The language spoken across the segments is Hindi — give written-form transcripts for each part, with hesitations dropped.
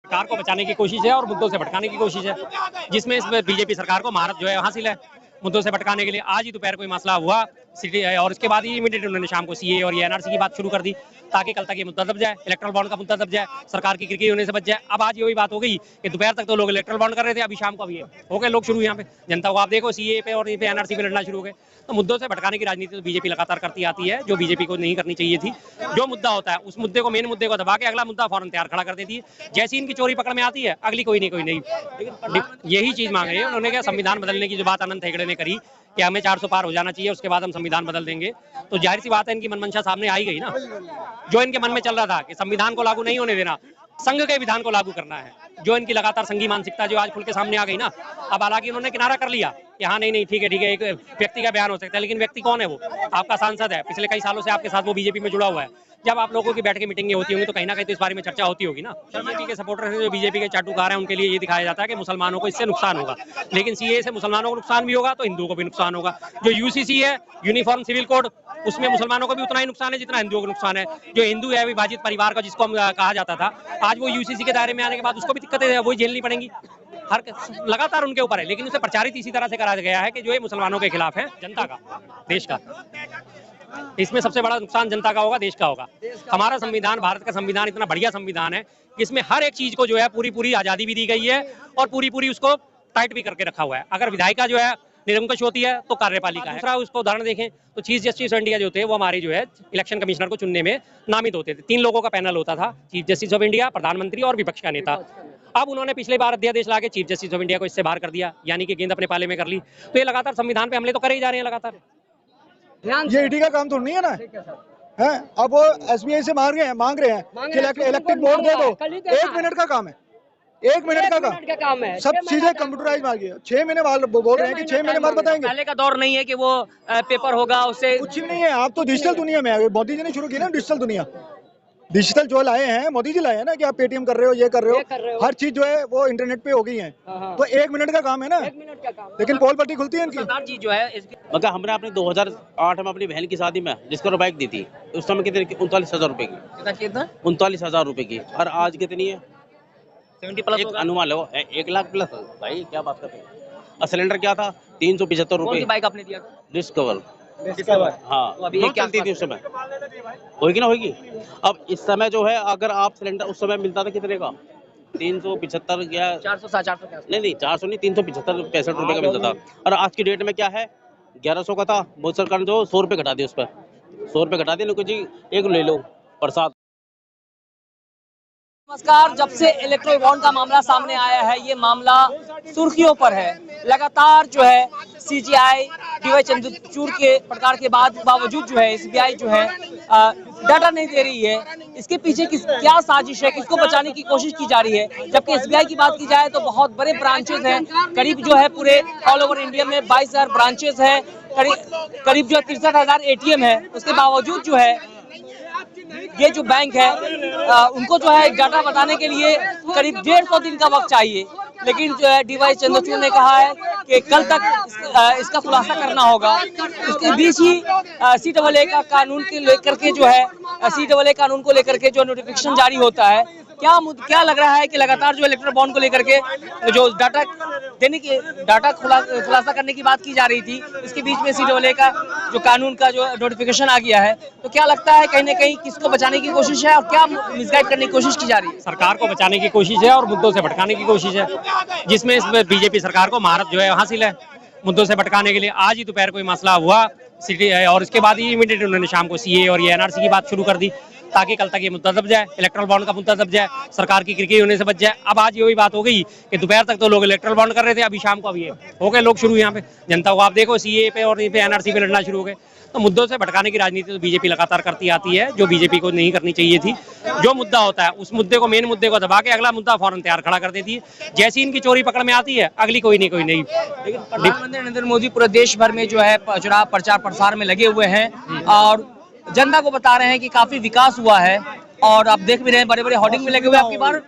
सरकार को बचाने की कोशिश है और मुद्दों से भटकाने की कोशिश है, जिसमें इस बीजेपी सरकार को महारत जो है हासिल है मुद्दों से भटकाने के लिए। आज ही दोपहर कोई मसला हुआ सिटी और उसके बाद ही इमीडिएट उन्होंने शाम को सीए और ये एनआरसी की बात शुरू कर दी ताकि कल तक ये मुद्दा दब जाए, इलेक्ट्रल बॉन्ड का मुद्दा दब जाए, सरकार की क्रिकेट होने से बच जाए। अब आज ये वही बात हो गई कि दोपहर तक तो लोग इलेक्ट्रल बॉन्ड कर रहे थे, अभी शाम को अभी हो गए लोग शुरू यहाँ पे जनता को आप देखो सीए पे और एनआरसी पे लड़ना शुरू हो गए। तो मुद्दों से भटकाने की राजनीति तो बीजेपी लगातार करती आती है, जो बीजेपी को नहीं करनी चाहिए थी। जो मुद्दा होता है उस मुद्दे को, मेन मुद्दे को दबा के अगला मुद्दा फौरन तैयार खड़ा कर देती है। जैसी इनकी चोरी पकड़ में आती है अगली कोई नहीं। यही चीज मांग रही है उन्होंने, क्या संविधान बदलने की जो बात अनंत हेगड़े ने करी कि हमें 400 पार हो जाना चाहिए, उसके बाद हम संविधान बदल देंगे, तो जाहिर सी बात है इनकी मनमंशा सामने आई गई ना। जो इनके मन में चल रहा था कि संविधान को लागू नहीं होने देना, संघ के विधान को लागू करना है, जो इनकी लगातार संघी मानसिकता जो आज खुल के सामने आ गई ना। अब हालांकि उन्होंने किनारा कर लिया कि हाँ नहीं ठीक है एक व्यक्ति का बयान हो सकता है, लेकिन व्यक्ति कौन है? वो आपका सांसद है, पिछले कई सालों से आपके साथ वो बीजेपी में जुड़ा हुआ है। जब आप लोगों की बैठ के मीटिंगें होती होंगी तो कहीं ना कहीं तो इस बारे में चर्चा होती होगी ना। बीजेपी के सपोर्टर हैं, जो बीजेपी के चाटुकार हैं, उनके लिए ये दिखाया जाता है कि मुसलमानों को इससे नुकसान होगा, लेकिन सीए से मुसलमानों को नुकसान भी होगा तो हिंदुओं को भी नुकसान होगा। जो यूसीसी है, यूनिफॉर्म सिविल कोड, उसमें मुसलमानों को भी उतना ही नुकसान है जितना हिंदुओं को नुकसान है। जो हिंदू है विभाजित परिवार का जिसको हम कहा जाता था, आज वो यूसीसी के दायरे में आने के बाद उसको भी दिक्कतें वही झेलनी पड़ेंगी। हर लगातार उनके ऊपर है, लेकिन उसे प्रचारित इसी तरह से करा गया है कि जो ये मुसलमानों के खिलाफ है, जनता का, देश का। इसमें सबसे बड़ा नुकसान जनता का होगा, देश का होगा। हमारा संविधान, भारत का संविधान इतना बढ़िया संविधान है कि इसमें हर एक चीज को जो है पूरी आजादी भी दी गई है और पूरी उसको टाइट भी करके रखा हुआ है। अगर विधायिका जो है निरंकुश होती है तो कार्यपालिका है। दूसरा उसको उदाहरण देखें तो चीफ जस्टिस ऑफ इंडिया जो थे वो हमारी जो है इलेक्शन कमिश्नर को चुनने में नामित होते थे। 3 लोगों का पैनल होता था, चीफ जस्टिस ऑफ इंडिया, प्रधानमंत्री और विपक्ष का नेता। अब उन्होंने पिछले बार अध्यादेश लाके चीफ जस्टिस ऑफ इंडिया को इससे बाहर कर दिया, यानी कि गेंद अपने पाले में कर ली। तो ये लगातार संविधान पे हमले तो करे ही जा रहे हैं लगातार। ये ईडी का काम तो नहीं है ना, है? अब वो एसबीआई से मांग रहे हैं कि इलेक्ट्रिक बोर्ड दे दो। 1 मिनट का काम है, 1 मिनट का काम है, सब चीजें कंप्यूटराइज मार गई। 6 महीने बोल रहे हैं कि 6 महीने बाद बताएंगे। पहले का दौर नहीं है कि वो पेपर होगा, उससे कुछ भी नहीं है। आप तो डिजिटल दुनिया में आ, मोदी जी ने शुरू की ना डिजिटल दुनिया। डिजिटल जो लाए हैं, मोदी जी लाए हैं ना, कि आप पेटीएम कर रहे हो, ये कर रहे हो, हर चीज जो है वो इंटरनेट पे हो गई है। तो 1 मिनट का काम है ना, 1 मिनट का काम। लेकिन पोल पट्टी खुलती है इनकी। सरदार जी जो है मतलब हमने अपने 2008 में अपनी बहन की शादी में जिसको बाइक दी थी, उस समय कितने 39,000 रुपए की, 39,000 रुपए की। और आज कितनी है? 70 प्लस एक अनुमान लो, 1 लाख प्लस। भाई क्या बात करते हैं। और सिलेंडर क्या था? 375 रुपए। बाइक आपने दिया था? डिस्कवर। हाँ, तो अभी ये क्या चलती थी उस समय, होगी ना होगी। अब इस समय जो है, अगर आप सिलेंडर उस समय मिलता था कितने का? 375 या 400 नहीं 400 नहीं, 375 रुपए का मिलता था। और आज की डेट में क्या है? 1100 का था। बहुत सरकार ने जो 100 रुपए घटा दिए, उस पर 100 रुपए घटा दिए। जी एक ले लो प्रसाद। नमस्कार। जब से इलेक्ट्रल बॉन्ड का मामला सामने आया है, ये मामला सुर्खियों पर है। लगातार जो है सीजीआई, डीवाई चंद्रचूड़ के प्रकार के बावजूद जो है एसबीआई जो है डाटा नहीं दे रही है। इसके पीछे क्या साजिश है, किसको बचाने की कोशिश की जा रही है? जबकि एसबीआई की बात की जाए तो बहुत बड़े ब्रांचेस हैं, करीब जो है पूरे ऑल ओवर इंडिया में 22,000 ब्रांचेस हैं, करीब जो 63,000 एटीएम है। उसके बावजूद जो है ये जो बैंक है उनको जो है डाटा बताने के लिए करीब 150 दिन का वक्त चाहिए। लेकिन जो है डीवाई चंद्रचूड़ ने कहा है कि कल तक इसका खुलासा करना होगा। इसके बीच ही CAA का कानून के लेकर के जो है CAA कानून को लेकर के जो नोटिफिकेशन जारी होता है, क्या लग रहा है कि लगातार जो इलेक्ट्रल बॉन्ड को लेकर के जो डाटा देने की खुलासा करने की बात की जा रही थी, इसके बीच में CAA का जो कानून का जो नोटिफिकेशन आ गया है, तो क्या लगता है कहीं ना कहीं किसको बचाने की कोशिश है और क्या मिसगाइड करने की कोशिश की जा रही है? सरकार को बचाने की कोशिश है और मुद्दों से भटकाने की कोशिश है, जिसमें इस बीजेपी सरकार को महारत जो है हासिल है मुद्दों से भटकाने के लिए। आज ही दोपहर कोई मसला हुआ सिटी और उसके बाद ही इमीडिएट उन्होंने शाम को सीए और ये एनआरसी की बात शुरू कर दी ताकि कल तक ये मुद्दा दब जाए, इलेक्ट्रल बॉन्ड का मुद्दा दब जाए, सरकार की क्रिकेट होने से बच जाए। अब आज ये वही बात हो गई कि दोपहर तक तो लोग इलेक्ट्रल बॉन्ड कर रहे थे, अभी शाम को अभी हो गए लोग शुरू यहाँ पे जनता को आप देखो सीए पे और एनआरसी पे लड़ना शुरू हो गए। तो मुद्दों से भटकाने की राजनीति तो बीजेपी लगातार करती आती है, जो बीजेपी को नहीं करनी चाहिए थी। जो मुद्दा होता है उस मुद्दे को, मेन मुद्दे को दबा के अगला मुद्दा फौरन तैयार खड़ा कर देती है। जैसी इनकी चोरी पकड़ में आती है अगली कोई नहीं। लेकिन प्रधानमंत्री नरेंद्र मोदी पूरे देश भर में जो है चुनाव प्रचार प्रसार में लगे हुए हैं और जनता को बता रहे हैं कि काफी विकास हुआ है। और आप देख भी रहे हैं बड़े बड़े होर्डिंग में लगे हुए, आपकी बार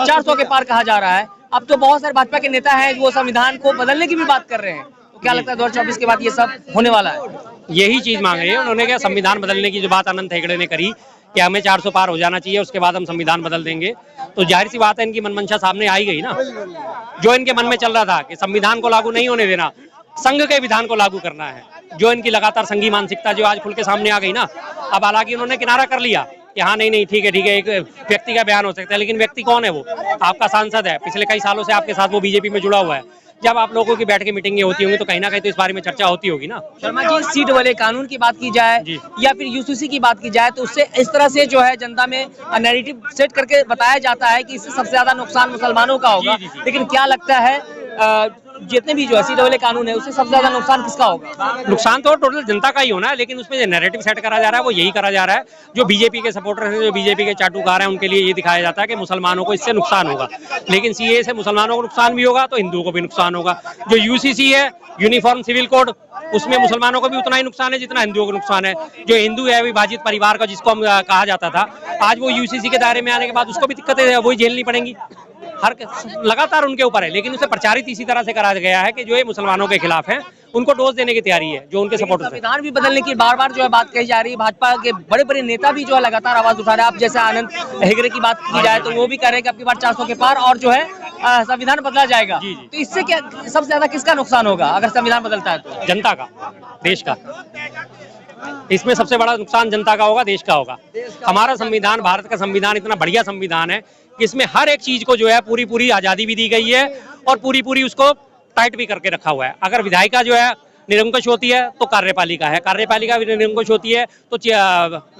400 के पार कहा जा रहा है। अब तो बहुत सारे भाजपा के नेता हैं जो संविधान को बदलने की भी बात कर रहे हैं। तो क्या लगता है 2024 के बाद ये सब होने वाला है? यही चीज मांग रही है उन्होंने, क्या संविधान बदलने की जो बात अनंत हेगड़े ने करी कि हमें 400 पार हो जाना चाहिए, उसके बाद हम संविधान बदल देंगे। तो जाहिर सी बात है इनकी मनमंशा सामने आई गई ना। जो इनके मन में चल रहा था कि संविधान को लागू नहीं होने देना, संघ के विधान को लागू करना है, जो इनकी लगातार संघी मानसिकता जो आज खुल के सामने आ गई ना। अब हालांकि उन्होंने किनारा कर लिया कि हाँ नहीं ठीक है, एक व्यक्ति का बयान हो सकता है, लेकिन व्यक्ति कौन है? वो आपका सांसद है, पिछले कई सालों से आपके साथ वो बीजेपी में जुड़ा हुआ है। जब आप लोगों की बैठ के मीटिंगें होती होंगी तो कहीं ना कहीं तो इस बारे में चर्चा होती होगी ना। शर्मा जी, सीट वाले कानून की बात की जाए या फिर यूसीसी की बात की जाए तो उससे इस तरह से जो है जनता में नैरेटिव सेट करके बताया जाता है कि इससे सबसे ज्यादा नुकसान मुसलमानों का होगा। लेकिन क्या लगता है जितने भी जो है सीट वाले कानून है उससे सबसे ज्यादा नुकसान किसका होगा? नुकसान तो टोटल जनता का ही होना है, लेकिन उसमें जो नैरेटिव सेट करा जा रहा है वो यही करा जा रहा है। जो बीजेपी के सपोर्टर हैं, जो बीजेपी के चाटुकार हैं, उनके लिए ये दिखाया जाता है कि मुसलमानों को इससे नुकसान होगा, लेकिन सीए से मुसलमानों को नुकसान भी होगा तो हिंदुओं को भी नुकसान होगा। जो यूसीसी है, यूनिफॉर्म सिविल कोड, उसमें मुसलमानों को भी उतना ही नुकसान है जितना हिंदुओं को नुकसान है। जो हिंदू है विभाजित परिवार का जिसको हम कहा जाता था, आज वो यूसीसी के दायरे में आने के बाद उसको भी दिक्कतें वही झेलनी पड़ेंगी। हर लगातार उनके ऊपर है, लेकिन उसे प्रचारित इसी तरह से करा गया है कि जो ये मुसलमानों के खिलाफ है उनको डोज देने की तैयारी है, जो उनके सपोर्टर्स हैं। संविधान भी बदलने की बार बार जो है बात कही जा रही है। भाजपा के बड़े बड़े नेता भी जो है लगातार आवाज उठा रहे हैं। अब जैसे आनंद हेगड़े की बात की जाए तो वो भी कह रहे हैं कि अब की बार 400 के पार और जो है संविधान बदला जाएगा। तो इससे क्या सबसे ज्यादा किसका नुकसान होगा अगर संविधान बदलता है तो? जनता का, देश का। इसमें सबसे बड़ा नुकसान जनता का होगा, देश का होगा। हमारा संविधान, भारत का संविधान इतना बढ़िया संविधान है कि इसमें हर एक चीज को जो है पूरी आजादी भी दी गई है और पूरी उसको टाइट भी करके रखा हुआ है। अगर विधायिका जो है निरंकुश होती है तो कार्यपालिका है, कार्यपालिका भी निरंकुश होती है तो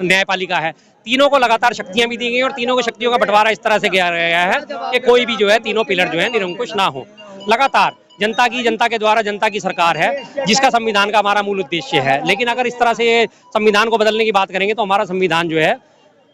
न्यायपालिका है। तीनों को लगातार शक्तियां भी दी गई और तीनों को शक्तियों का बंटवारा इस तरह से किया गया है कि कोई भी जो है तीनों पिलर जो है निरंकुश ना हो। लगातार जनता के द्वारा जनता की सरकार है, जिसका संविधान का हमारा मूल उद्देश्य है। लेकिन अगर इस तरह से संविधान को बदलने की बात करेंगे तो हमारा संविधान जो है,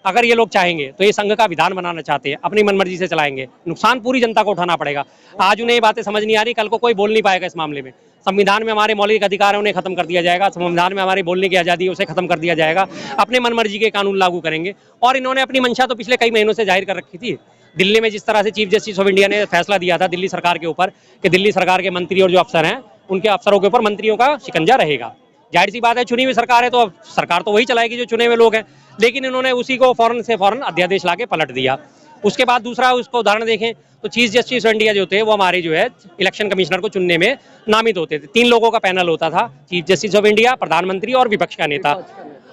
अगर ये लोग चाहेंगे तो ये संघ का विधान बनाना चाहते हैं, अपनी मनमर्जी से चलाएंगे, नुकसान पूरी जनता को उठाना पड़ेगा। आज उन्हें ये बातें समझ नहीं आ रही, कल को कोई बोल नहीं पाएगा इस मामले में। संविधान में हमारे मौलिक अधिकार है, उन्हें खत्म कर दिया जाएगा। संविधान में हमारी बोलने की आज़ादी है, उसे खत्म कर दिया जाएगा। अपने मनमर्जी के कानून लागू करेंगे। और इन्होंने अपनी मंशा तो पिछले कई महीनों से जाहिर कर रखी थी। दिल्ली में जिस तरह से चीफ जस्टिस ऑफ इंडिया ने फैसला दिया था दिल्ली सरकार के ऊपर कि दिल्ली सरकार के मंत्री और जो अफसर हैं उनके अफसरों के ऊपर मंत्रियों का शिकंजा रहेगा। जाहिर सी बात है, चुनी हुई सरकार है तो अब सरकार तो वही चलाएगी जो चुने हुए लोग हैं। लेकिन इन्होंने उसी को फौरन अध्यादेश लाके पलट दिया। उसके बाद दूसरा उसको उदाहरण देखें तो चीफ जस्टिस ऑफ इंडिया जो थे वो हमारे जो है इलेक्शन कमिश्नर को चुनने में नामित होते थे। 3 लोगों का पैनल होता था, चीफ जस्टिस ऑफ इंडिया, प्रधानमंत्री और विपक्ष का नेता।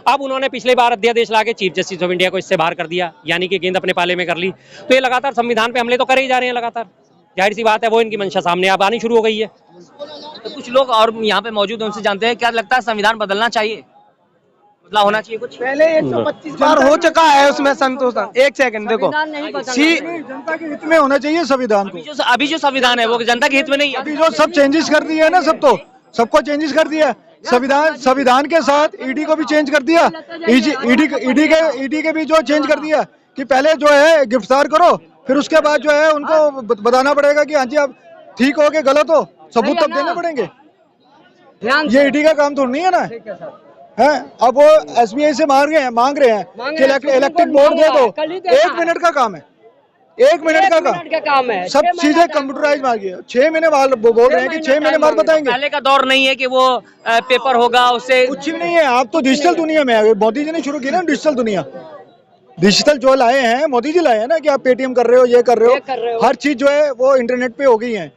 अब उन्होंने पिछले बार अध्यादेश लाके चीफ जस्टिस ऑफ इंडिया को इससे बाहर कर दिया, यानी कि गेंद अपने पाले में कर ली। तो ये लगातार संविधान पे हमले तो कर ही जा रहे हैं लगातार। जाहिर सी बात है वो इनकी मंशा सामने अब आनी शुरू हो गई है। तो कुछ लोग और यहाँ पे मौजूद हैं, उनसे जानते हैं क्या लगता है संविधान बदलना चाहिए, बदलाव होना चाहिए कुछ? पहले 125 बार हो चुका है, उसमें संतोष। एक सेकंड देखो, जनता के हित में होना चाहिए संविधान को। अभी जो संविधान है वो जनता के हित में नहीं है। अभी जो सब चेंजेस कर दिए है ना, सबको चेंजेस कर दिया। संविधान के साथ ईडी को भी चेंज कर दिया। ईडी के भी जो चेंज कर दिया कि पहले जो है गिरफ्तार करो, फिर उसके बाद जो है उनको बताना पड़ेगा कि हाँ जी आप ठीक हो के गलत हो, सबूत तब देने पड़ेंगे। ये ईडी का काम तो नहीं है ना। है अब वो एसबीआई से मांग रहे हैं कि इलेक्ट्रिक बोर्ड दे दो। 1 मिनट का काम है, 1 मिनट का काम है। सब चीजें कंप्यूटराइज मार गई। 6 महीने बोल रहे हैं कि 6 महीने बाद बताएंगे। पहले का दौर नहीं है कि वो पेपर होगा उससे कुछ भी नहीं है। आप तो डिजिटल दुनिया में है। मोदी जी ने शुरू की ना डिजिटल दुनिया। डिजिटल जो लाए हैं मोदी जी लाए हैं ना कि आप पेटीएम कर रहे हो, ये कर रहे हो, हर चीज जो है वो इंटरनेट पे हो गई है।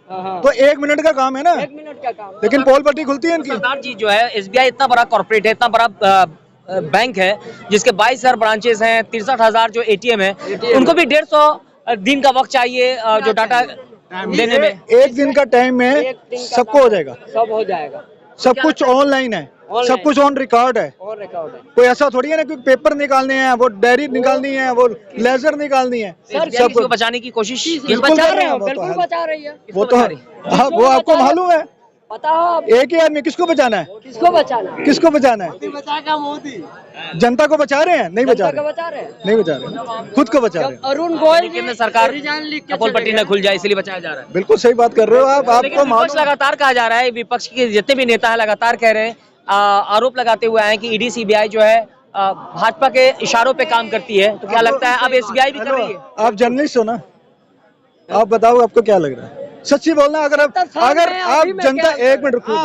तो 1 मिनट का काम है ना, 1 मिनट का काम। लेकिन पोल पट्टी खुलती है इनकी। सरदार जी जो है एसबीआई इतना बड़ा कॉर्पोरेट है, इतना बड़ा बैंक है जिसके 22,000 ब्रांचेस हैं, 63,000 जो एटीएम है, उनको भी 150 दिन का वक्त चाहिए जो डाटा देने में। 1 दिन का टाइम में सबको हो जाएगा, सब हो जाएगा। सब कुछ ऑनलाइन है, सब कुछ ऑन रिकॉर्ड है। कोई ऐसा थोड़ी है ना कि पेपर निकालने हैं, वो डायरी निकालनी है, वो लेजर निकालनी है। सबको बचाने की कोशिश बचा रहे हैं, बिल्कुल बचा रही है। वो तो वो आपको मालूम है। एक ही आदमी किसको बचाना है? किसको बचाना है? मोदी जनता को बचा रहे हैं? नहीं बचा रहे, खुद को बचा रहे हैं। अरुण गोयल केंद्र सरकार पोल पट्टी न खुल जाए इसलिए बचाया जा रहा है। बिल्कुल सही बात कर रहे हो आप। आपको विपक्ष लगातार कहा जा रहा है, विपक्ष के जितने भी नेता है लगातार कह रहे हैं, आरोप लगाते हुए आए कि ईडी सीबीआई जो है भाजपा के इशारों पे काम करती है। तो क्या लगता है अब एसबीआई भी कर रही है? आप जर्नलिस्ट हो ना, आप बताओ आपको क्या लग रहा है? सच्ची बोलना। अगर आप जनता, 1 मिनट रुको,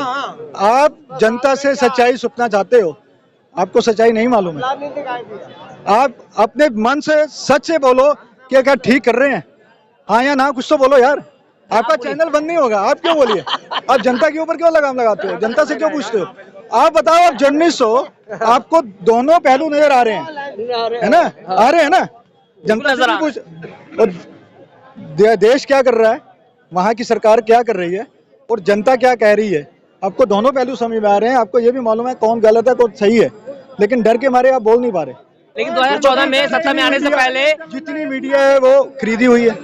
आप जनता से सच्चाई सुनना चाहते हो आपको सच्चाई नहीं मालूम है। आप अपने मन से सच से बोलो कि क्या ठीक कर रहे हैं, हाँ या ना, कुछ तो बोलो यार। आपका चैनल बंद नहीं होगा, आप क्यों बोलिए? आप जनता के ऊपर क्यों लगाम लगाते हो? जनता से क्यों पूछते हो? आप बताओ, आप जर्नलिस्ट हो, आपको दोनों पहलू नजर आ रहे हैं, है ना? आ रहे हैं ना? जनता से पूछ, और देश क्या कर रहा है, वहाँ की सरकार क्या कर रही है और जनता क्या कह रही है, आपको दोनों पहलू समझ में आ रहे हैं। आपको ये भी मालूम है कौन गलत है कौन सही है, लेकिन डर के मारे आप बोल नहीं पा रहे। लेकिन 2014 में सत्ता में आने से पहले जितनी मीडिया है वो खरीदी हुई है,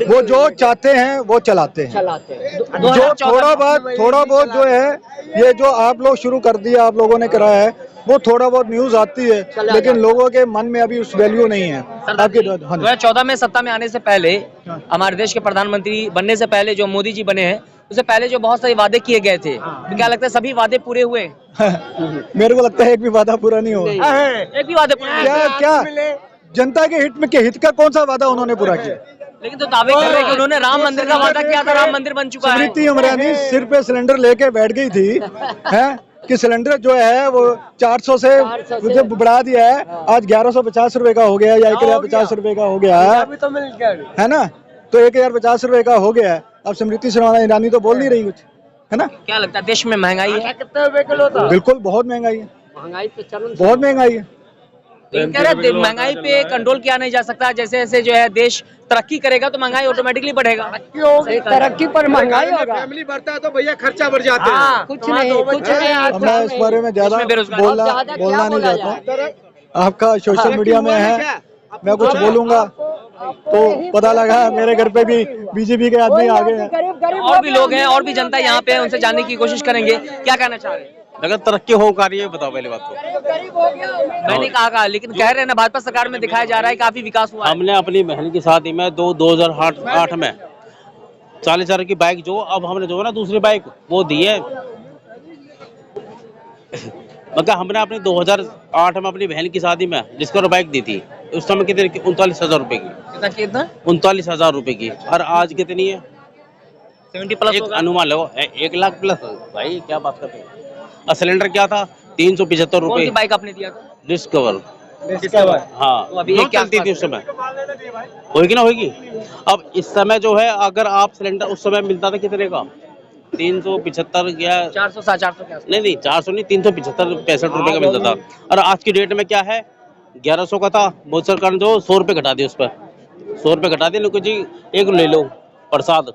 वो जो चाहते हैं वो चलाते हैं। जो थोड़ा बहुत जो है, ये जो आप लोग शुरू कर दिया, आप लोगों ने कराया है, वो थोड़ा बहुत न्यूज आती है, लेकिन लोगों के मन में अभी उस वैल्यू नहीं है। आपके 2014 में सत्ता में आने से पहले, हमारे देश के प्रधानमंत्री बनने से पहले जो मोदी जी बने हैं, उससे पहले जो बहुत सारे वादे किए गए थे, तो क्या लगता है सभी वादे पूरे हुए? मेरे को लगता है एक भी वादा पूरा नहीं हुआ। एक भी वादे पूरे क्या जनता के हित का कौन सा वादा उन्होंने पूरा किया? लेकिन तो दावे कर रहे हैं कि उन्होंने राम मंदिर का वादा किया था, राम मंदिर बन चुका है। स्मृति ईरानी सिर पे सिलेंडर लेके बैठ गई थी, हैं कि सिलेंडर जो है वो 400 से मुझे बढ़ा दिया है, आज 1150 रुपए का हो गया या 1050 रुपए का हो गया है ना? तो 1050 रुपए का हो गया है। अब स्मृति ईरानी तो बोल नहीं रही कुछ, है ना? क्या लगता है देश में महंगाई है? बिल्कुल बहुत महंगाई है, बहुत महंगाई है। लेकिन कह रहे हैं महंगाई पे कंट्रोल किया नहीं जा सकता, जैसे जैसे जो है देश तरक्की करेगा तो महंगाई ऑटोमेटिकली बढ़ेगा। तरक्की पर महंगाई होगा। फैमिली बढ़ता है तो भैया खर्चा बढ़ जाते हैं। कुछ नहीं मैं इस बारे में ज्यादा बोलना नहीं चाहता। आपका सोशल मीडिया में है, मैं कुछ बोलूंगा तो पता लगा मेरे घर पे भी बीजेपी के आदमी आ गए हैं। और भी लोग हैं, और भी जनता यहाँ पे है, उनसे जानने की कोशिश करेंगे क्या कहना चाह रहे हैं। अगर तरक्की हो कर रही है बताओ पहले बात तो। मैंने कहा, लेकिन कह रहे हैं ना भाजपा सरकार में दिखाया जा रहा है काफी विकास हुआ है। हमने अपनी बहन की शादी में 2008 में 40,000 की बाइक, जो अब हमने जो है ना दूसरी बाइक वो दी है। मतलब हमने अपनी 2008 में अपनी बहन की शादी में जिसको बाइक दी थी, उस समय कितने 39,000 रुपए की, कितना 39,000 रुपए की। और आज कितनी है? 70+ एक अनुमान लो, 1 लाख प्लस। भाई क्या बात करते हैं। और सिलेंडर क्या था? 375 कौन रुपए। सी बाइक आपने दिया था? डिस्कवर। हाँ, तो अभी क्या चलती थी उस समय, होगी ना होगी। अब इस समय जो है, अगर आप सिलेंडर उस समय मिलता था कितने का? 375 या 400 नहीं 400 नहीं, 375-65 रुपए का मिलता था। और आज की डेट में क्या है? 1100 का था, मोदी सरकार ने जो 100 रुपए घटा दिए, उस पर 100 रुपए घटा दिए। लोग जी एक ले लो प्रसाद,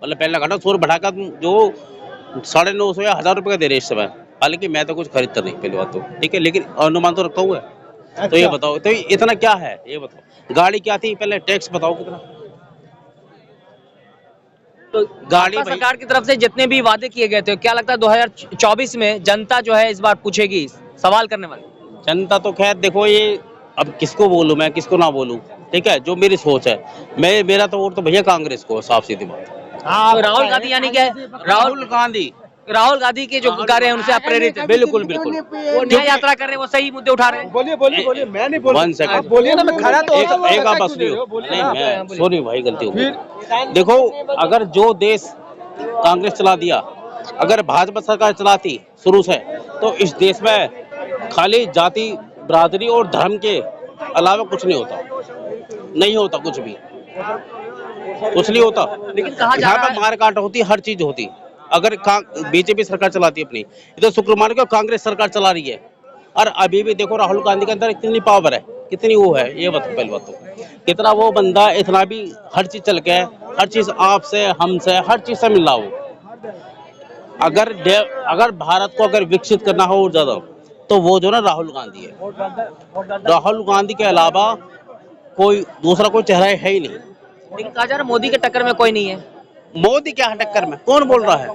मतलब पहले घटा 100 रुपए बढ़ाकर जो 950 या 1000 रुपए का दे रहे इस समय। हालांकि मैं तो कुछ खरीदता नहीं, पहली बात तो ठीक है, लेकिन अनुमान तो रखता हूँ। तो ये बताओ, तो इतना क्या है ये बताओ। गाड़ी क्या थी पहले, टैक्स बताओ कितना? तो गाड़ी सरकार की तरफ से जितने भी वादे किए गए थे, क्या लगता है 2024 में जनता जो है इस बार पूछेगी, सवाल करने वाली? जनता तो खैर देखो, ये अब किसको बोलूं मैं, किसको ना बोलूं, ठीक है, जो मेरी सोच है। मेरा तो वोट तो भैया कांग्रेस को, साफ सीधी बात। हाँ, राहुल गांधी यानी क्या? राहुल गांधी के जो कार्य है उनसे आप प्रेरित है? बिल्कुल वो न्याय यात्रा कर रहे हैं, वो सही मुद्दे उठा रहे हैं। बोलिए मैं नहीं बोल। 1 सेकंड बोलिए ना, मैं खड़ा तो एक आप बात सुनियो। नहीं मैं सॉरी भाई, गलती हो गई। देखो, अगर जो देश कांग्रेस चला दिया, अगर भाजपा सरकार चलाती शुरू से, तो इस देश में खाली जाति बरादरी और धर्म के अलावा कुछ नहीं होता, नहीं होता कुछ भी, कुछ नहीं होता। लेकिन कहा जा यहाँ रहा पे है मारकाट होती, हर चीज होती। अगर बीजेपी सरकार चलाती अपनी, इधर शुक्रवार को कांग्रेस सरकार चला रही है। और अभी भी देखो राहुल गांधी के अंदर कितनी पावर है, कितनी वो है, ये बताओ पहले बात तो। कितना वो बंदा इतना भी हर चीज चल के, हर चीज आपसे हमसे हर चीज से मिल रहा हो। अगर भारत को अगर विकसित करना हो और ज्यादा, तो वो जो ना राहुल गांधी है। राहुल गांधी के अलावा कोई दूसरा कोई चेहरा है ही नहीं। लेकिन कहा जा रहा है मोदी के टक्कर में कोई नहीं है। मोदी क्या है टक्कर में? कौन बोल रहा है?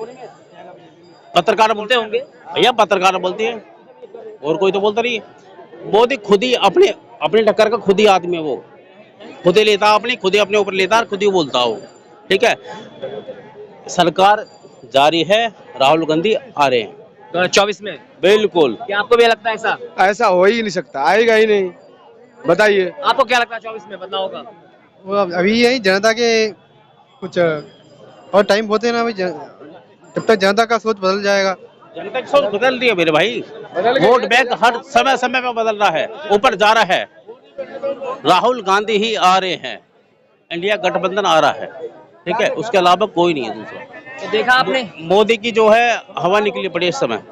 पत्रकार बोलते होंगे भैया, पत्रकार बोलते हैं, और कोई तो बोलता नहीं है। मोदी खुद ही अपने टक्कर का खुद ही आदमी है, वो खुद ही लेता, खुद ही अपने ऊपर लेता, खुद ही बोलता हो, ठीक है। सरकार जारी है, राहुल गांधी आ रहे हैं 2024 में। बिल्कुल। क्या आपको भी लगता है ऐसा? ऐसा हो ही नहीं सकता, आएगा ही नहीं। बताइए आपको क्या लगता है 24 में बदलाव होगा? वो अभी यही जनता के कुछ और टाइम होते ना, अभी जब तक जनता का सोच बदल जाएगा जनता की सोच बदल रही है मेरे भाई। वोट बैंक हर समय समय पे बदल रहा है, ऊपर जा रहा है। राहुल गांधी ही आ रहे हैं, इंडिया गठबंधन आ रहा है, ठीक है, उसके अलावा कोई नहीं है दूसरा। तो देखा आपने, मोदी की जो है हवा निकली पड़ी इस समय,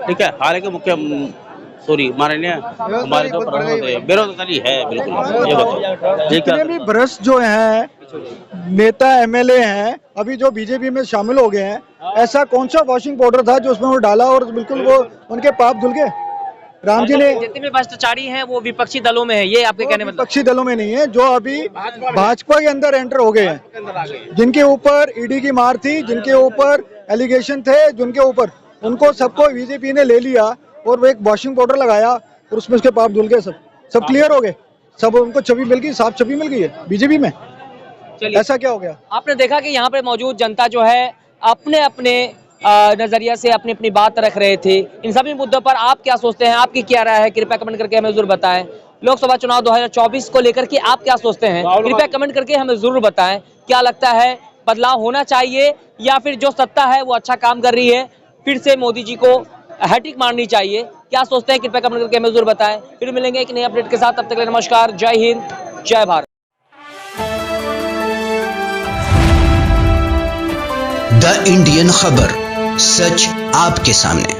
ठीक है। हालांकि माननीय हमारे जो प्रधानमंत्री बेरोजगारी है बिल्कुल, ये बताओ जितने भी भ्रष्ट जो हैं नेता एमएलए हैं अभी जो बीजेपी में शामिल हो गए हैं, ऐसा कौन सा वॉशिंग पाउडर था जो उसमें वो डाला और बिल्कुल वो उनके पाप धुल गए? राम जी ने जितने भी भ्रष्टाचारी हैं वो विपक्षी दलों में है, ये आपके कहने मतलब? विपक्षी दलों में नहीं है, जो अभी भाजपा के अंदर एंटर हो गए हैं, जिनके ऊपर ईडी की मार थी, जिनके ऊपर एलिगेशन थे, जिनके ऊपर उनको सबको बीजेपी ने ले लिया और वो एक वॉशिंग पाउडर लगाया और उसमें उसके पाप धुल गए, सब क्लियर हो गए, सब उनको छवि मिल गई, साफ छवि मिल गई है बीजेपी में। ऐसा क्या हो गया? आपने देखा कि यहाँ पे मौजूद जनता जो है अपने अपने नजरिया से अपनी अपनी बात रख रहे थे। इन सभी मुद्दों पर आप क्या सोचते हैं, आपकी क्या राय है, कृपया कमेंट करके हमें जरूर बताएं। लोकसभा चुनाव 2024 को लेकर के आप क्या सोचते हैं, कृपया कमेंट करके हमें जरूर बताएं। क्या लगता है बदलाव होना चाहिए या फिर जो सत्ता है वो अच्छा काम कर रही है, फिर से मोदी जी को हैट्रिक मारनी चाहिए? क्या सोचते हैं कृपया कमेंट करके हमें जरूर बताएं। फिर मिलेंगे एक नए अपडेट के साथ, तब तक के लिए नमस्कार, जय हिंद, जय भारत। द इंडियन खबर, सच आपके सामने।